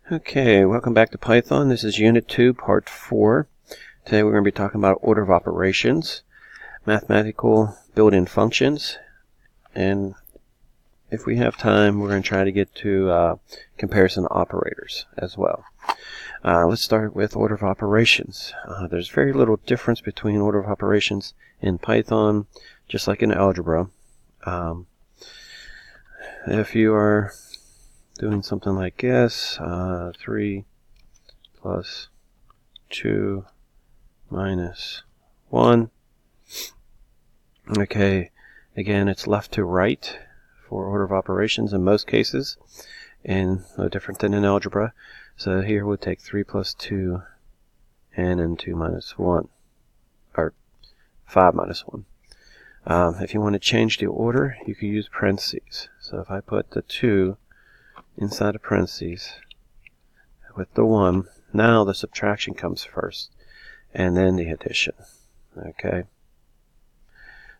Okay, welcome back to Python. This is Unit 2, Part 4. Today we're going to be talking about order of operations, mathematical built-in functions, and if we have time, we're going to try to get to comparison operators as well. Let's start with order of operations. There's very little difference between order of operations in Python, just like in algebra. If you are doing something like this, 3 plus 2 minus 1. Okay, again, it's left to right for order of operations in most cases, and no different than in algebra. So here we'll take 3 plus 2 and then 2 minus 1, or 5 minus 1. If you want to change the order, you can use parentheses. So if I put the 2 inside of parentheses with the 1, now the subtraction comes first and then the addition. Okay,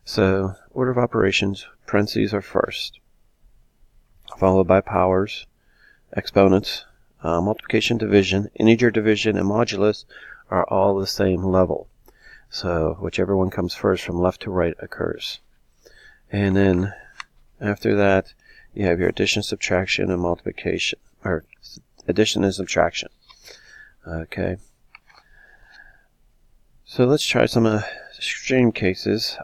so order of operations, parentheses are first, followed by powers, exponents, multiplication, division, integer division, and modulus are all the same level. So whichever one comes first from left to right occurs. And then after that, you have your addition, subtraction, and multiplication, or addition and subtraction. Okay. So let's try some extreme cases.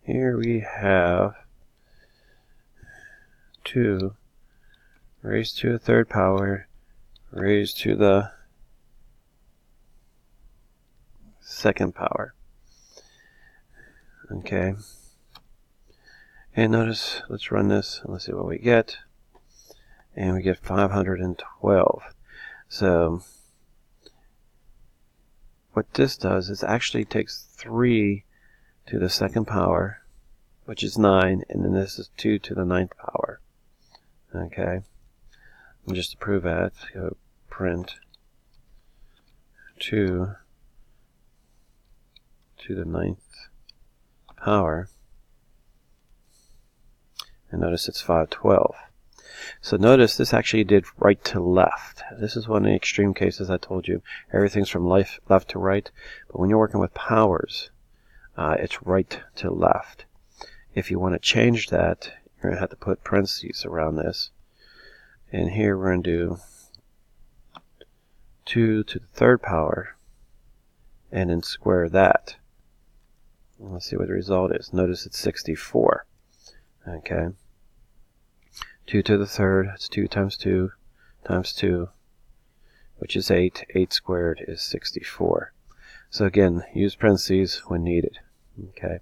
Here we have 2 raised to a third power raised to the second power. Okay. And notice, let's run this and let's see what we get. And we get 512. So what this does is actually takes 3 to the second power, which is 9, and then this is 2 to the 9th power. Okay. And just to prove that, go print 2 to the 9th power, and notice it's 512. So notice this actually did right to left. This is one of the extreme cases I told you. Everything's from left to right, but when you're working with powers, it's right to left. If you want to change that, you're going to have to put parentheses around this. And here we're going to do 2 to the third power, and then square that. Let's see what the result is. Notice it's 64. Okay. 2 to the third, that's 2 times 2 times 2, which is 8. 8 squared is 64. So again, use parentheses when needed. Okay.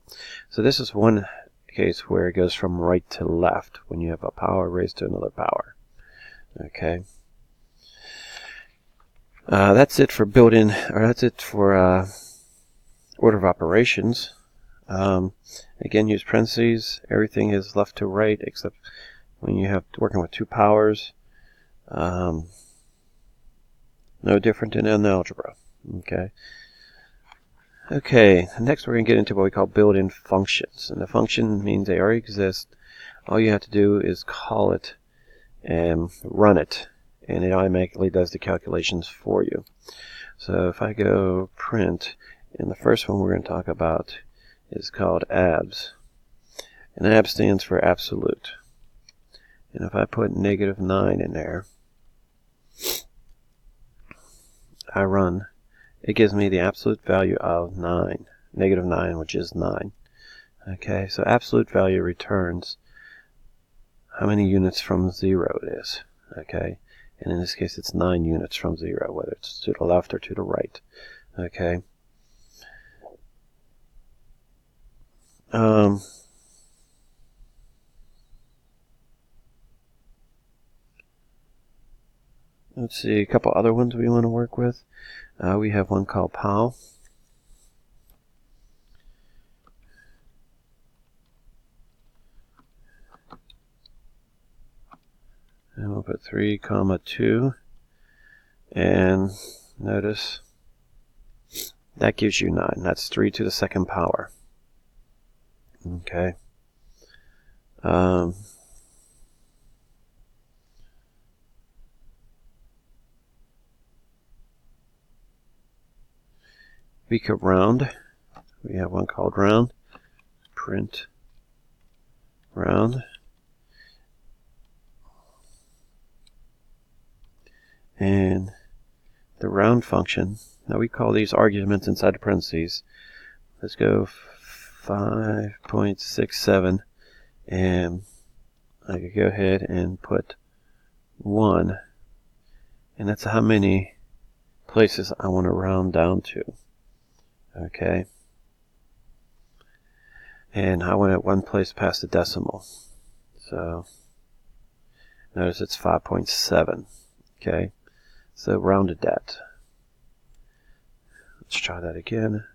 So this is one case where it goes from right to left when you have a power raised to another power. Okay. That's it for built-in, or that's it for order of operations. Again, use parentheses. Everything is left to right except when you have working with 2 powers. No different than in algebra. Okay. Okay, next we're going to get into what we call built-in functions. And the function means they already exist. All you have to do is call it and run it, and it automatically does the calculations for you. So if I go print, and the first one we're going to talk about is called abs. And abs stands for absolute. And if I put -9 in there, I run, it gives me the absolute value of 9, -9, which is 9. Okay, so absolute value returns how many units from 0 it is. Okay, and in this case it's 9 units from 0, whether it's to the left or to the right. Okay. Let's see, a couple other ones we want to work with. We have one called POW. And we'll put 3, 2, and notice that gives you 9. That's 3 to the second power. Okay. we could round. We have one called round. Print round. And the round function, now we call these arguments inside the parentheses. Let's go 5.67, and I could go ahead and put 1, and that's how many places I want to round down to. Okay, and I want it one place past the decimal, so notice it's 5.7. Okay, so rounded that. Let's try that again.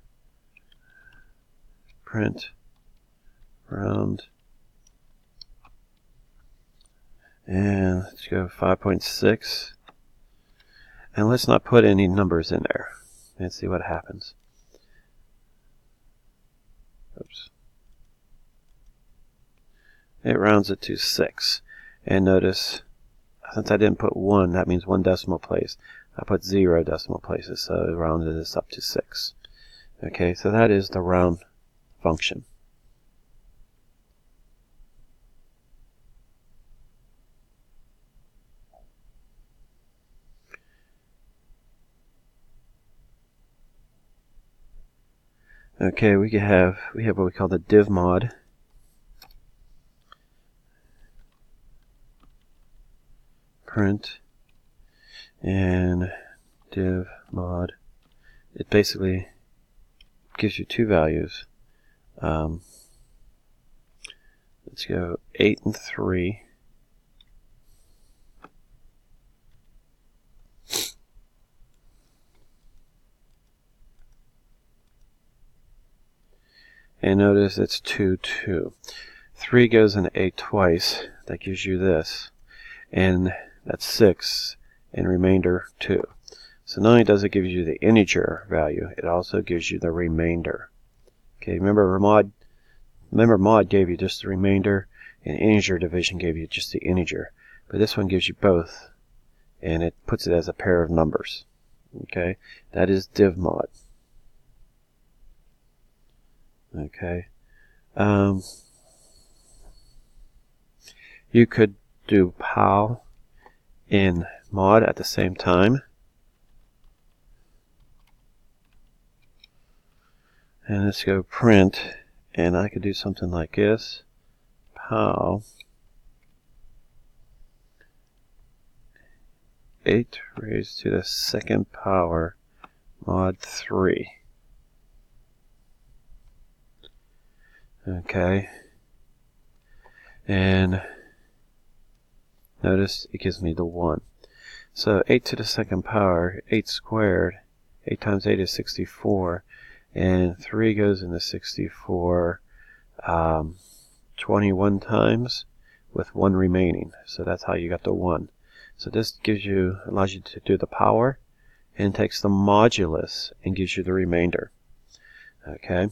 Print round, and let's go 5.6, and let's not put any numbers in there. Let's see what happens. Oops. It rounds it to 6, and notice since I didn't put 1, that means 1 decimal place. I put 0 decimal places, so it rounded this up to 6. Okay, so that is the round function. Okay, we have what we call the div mod. Print and div mod. It basically gives you two values. Let's go 8 and 3. And notice it's 2, 2. 3 goes into 8 twice. That gives you this. And that's 6. And remainder 2. So not only does it give you the integer value, it also gives you the remainder. Okay, remember mod gave you just the remainder, and integer division gave you just the integer. But this one gives you both, and it puts it as a pair of numbers. Okay, that is div mod. Okay, you could do pal in mod at the same time. And let's go print, and I could do something like this. Pal 8 raised to the 2nd power mod 3. Okay. And notice it gives me the 1. So 8 to the 2nd power, 8 squared, 8 times 8 is 64. And 3 goes into 64 21 times with 1 remaining. So that's how you got the 1. So this allows you to do the power and takes the modulus and gives you the remainder. Okay.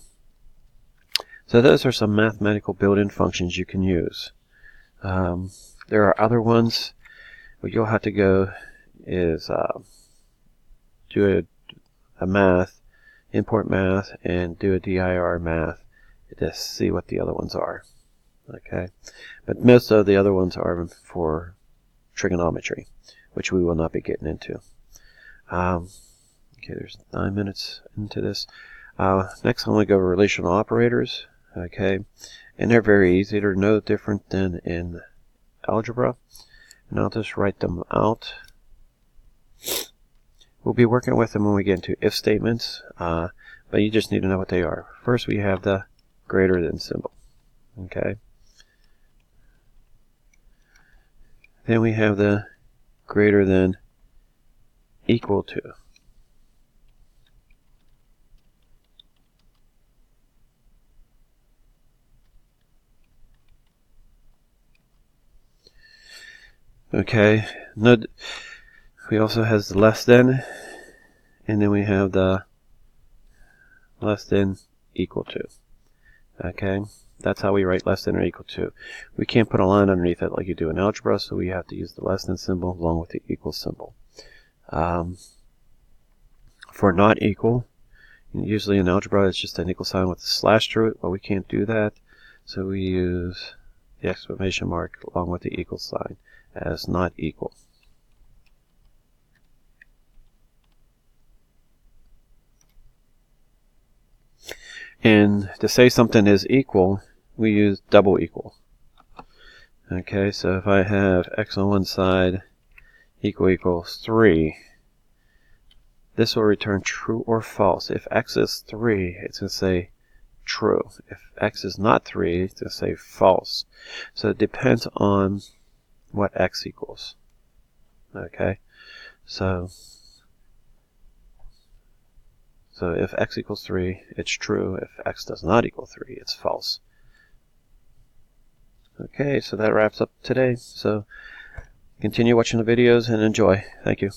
So those are some mathematical built-in functions you can use. There are other ones. What you'll have to go is do a math, import math, and do a dir math to see what the other ones are. Okay, but most of the other ones are for trigonometry, which we will not be getting into. Okay, there's 9 minutes into this. Next, I'm going to go over relational operators. Okay, and they're very easy. They're no different than in algebra, and I'll just write them out. We'll be working with them when we get into if statements, but you just need to know what they are. First, we have the greater than symbol. Okay. Then we have the greater than equal to. Okay. We also have the less than, and then we have the less than equal to. Okay, that's how we write less than or equal to. We can't put a line underneath it like you do in algebra, so we have to use the less than symbol along with the equal symbol. For not equal, Usually in algebra it's just an equal sign with a slash through it, but we can't do that. So we use the exclamation mark along with the equal sign as not equal. And to say something is equal, we use double equal. Okay, so if I have x on one side equals 3, this will return true or false. If x is 3, it's going to say true. If x is not 3, it's going to say false. So it depends on what x equals. Okay, so if x equals 3, it's true. If x does not equal 3, it's false. Okay, so that wraps up today. So continue watching the videos and enjoy. Thank you.